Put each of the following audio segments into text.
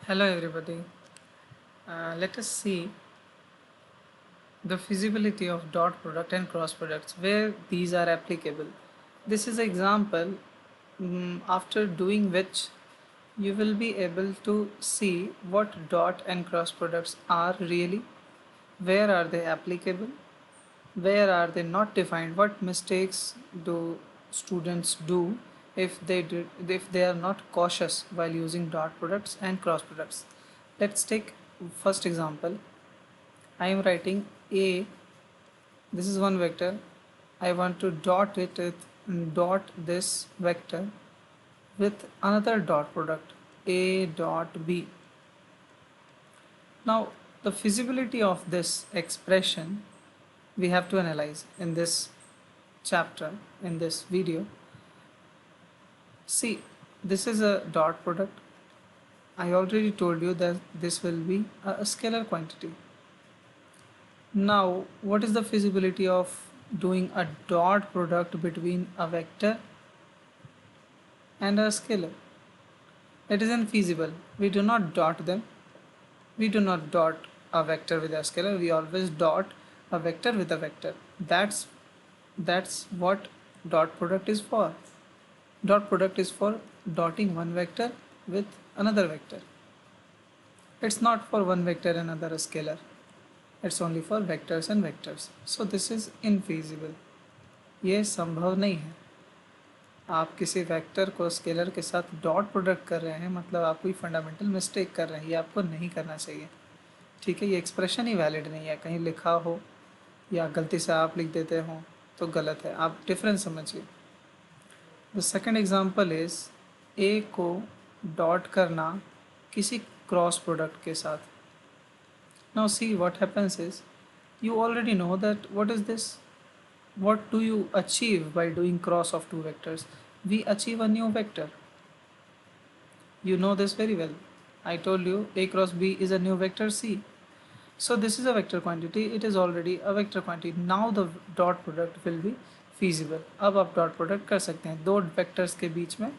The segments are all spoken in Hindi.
Hello everybody. Let us see the feasibility of dot product and cross products where these are applicable. This is an example after doing which you will be able to see what dot and cross products are really, where are they applicable, where are they not defined, what mistakes do students do if they are not cautious while using dot products and cross products. Let's take first example. I am writing a, this is one vector. I want to dot it with dot this vector with another dot product a dot b. Now the feasibility of this expression we have to analyze in this chapter, in this video. See, this is a dot product. I already told you that this will be a scalar quantity. Now, what is the feasibility of doing a dot product between a vector and a scalar? It is infeasible. We do not dot them. We do not dot a vector with a scalar. We always dot a vector with a vector. That's what dot product is for. Dot product is for dotting one vector with another vector. It's not for one vector and another scalar. It's only for vectors and vectors. So this is infeasible. ये संभव नहीं है. आप किसी वेक्टर को स्केलर के साथ डॉट प्रोडक्ट कर रहे हैं, मतलब आप कोई फंडामेंटल मिस्टेक कर रहे हैं. ये आपको नहीं करना चाहिए. ठीक है, ये एक्सप्रेशन ही वैलिड नहीं है. कहीं लिखा हो या गलती से आप लिख देते हो तो गलत है. आप डिफरेंस समझिए. The second example is a co dot करना किसी क्रॉस प्रोडक्ट के साथ. Now see what happens is, you already know that what is this, what do you achieve by doing cross of two vectors? We achieve a new vector. You know this very well. I told you a cross b is a new vector c. So this is a vector quantity, it is already a vector quantity. Now the dot product will be feasible. अब आप dot product कर सकते हैं. दो vectors के बीच में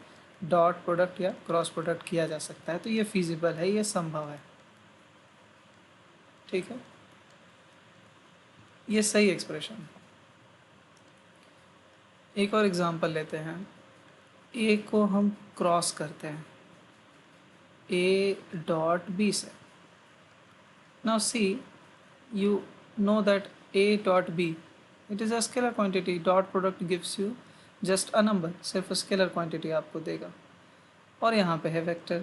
dot product या cross product किया जा सकता है. तो ये feasible है, ये संभव है. ठीक है, ये सही एक्सप्रेशन है. एक और एग्जांपल लेते हैं. ए को हम क्रॉस करते हैं ए डॉट बी से. Now C, you know that A dot B it is a scalar quantity. Dot product gives you just a number, सिर्फ स्केलर क्वांटिटी आपको देगा. और यहाँ पे है वेक्टर.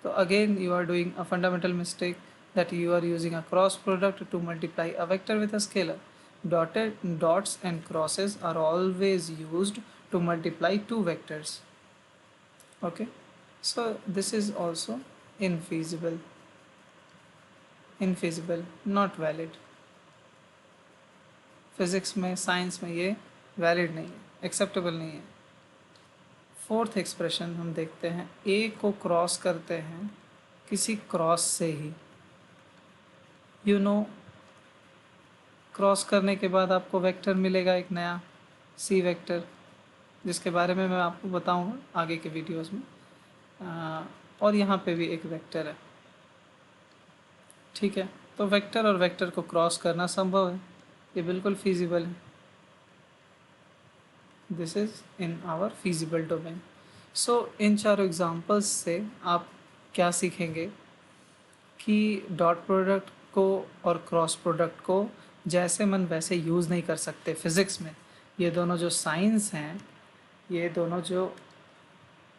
तो again you are doing a fundamental mistake, that you are using a cross product to multiply a vector with a scalar. Dots and crosses are always used to multiply two vectors. Okay, so this is also infeasible, not valid. Physics में, साइंस में ये वैलिड नहीं है, एक्सेप्टेबल नहीं है. फोर्थ एक्सप्रेशन हम देखते हैं. ए को क्रॉस करते हैं किसी क्रॉस से ही. यू नो, क्रॉस करने के बाद आपको वेक्टर मिलेगा एक नया सी वेक्टर, जिसके बारे में मैं आपको बताऊंगा आगे के वीडियोस में. और यहाँ पे भी एक वेक्टर है. ठीक है, तो वेक्टर और वेक्टर को क्रॉस करना संभव है, ये बिल्कुल फीजिबल है. This is in our feasible domain. So इन चारों एग्जांपल्स से आप क्या सीखेंगे कि डॉट प्रोडक्ट को और क्रॉस प्रोडक्ट को जैसे मन वैसे यूज़ नहीं कर सकते फिज़िक्स में. ये दोनों जो साइंस हैं, ये दोनों जो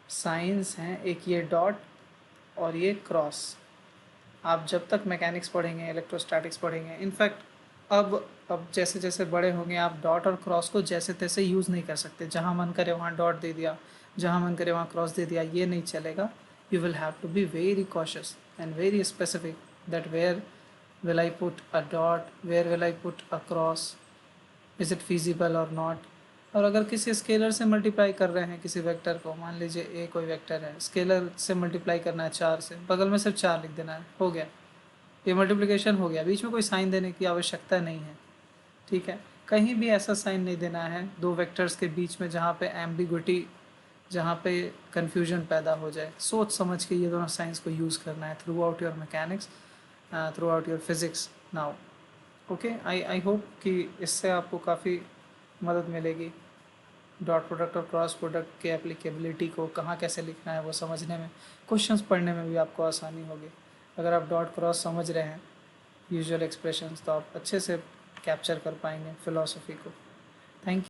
साइंस हैं, एक ये डॉट और ये क्रॉस, आप जब तक मैकेनिक्स पढ़ेंगे, इलेक्ट्रोस्टैटिक्स पढ़ेंगे, इनफैक्ट अब जैसे जैसे बड़े होंगे आप डॉट और क्रॉस को जैसे तैसे यूज़ नहीं कर सकते. जहाँ मन करे वहाँ डॉट दे दिया, जहाँ मन करे वहाँ क्रॉस दे दिया, ये नहीं चलेगा. You will have to be very cautious and very specific that where will I put a dot, where will I put a cross, is it feasible or not. और अगर किसी स्केलर से मल्टीप्लाई कर रहे हैं किसी वेक्टर को, मान लीजिए ए कोई वेक्टर है, स्केलर से मल्टीप्लाई करना है 4 से, बगल में सिर्फ 4 लिख देना है, हो गया, ये मल्टीप्लिकेशन हो गया. बीच में कोई साइन देने की आवश्यकता नहीं है. ठीक है, कहीं भी ऐसा साइन नहीं देना है दो वेक्टर्स के बीच में जहाँ पे एम्बिग्विटी जहाँ पे कन्फ्यूजन पैदा हो जाए। सोच समझ के ये दोनों साइंस को यूज़ करना है through out your mechanics, through out your physics now. Okay, I hope कि इससे आपको काफ़ी मदद मिलेगी डॉट प्रोडक्ट और क्रॉस प्रोडक्ट के एप्लीकेबिलिटी को कहाँ कैसे लिखना है वो समझने में, क्वेश्चंस पढ़ने में भी आपको आसानी होगी। अगर आप डॉट क्रॉस समझ रहे हैं यूजुअल एक्सप्रेशंस तो आप अच्छे से कैप्चर कर पाएंगे फिलॉसफी को। Thank you.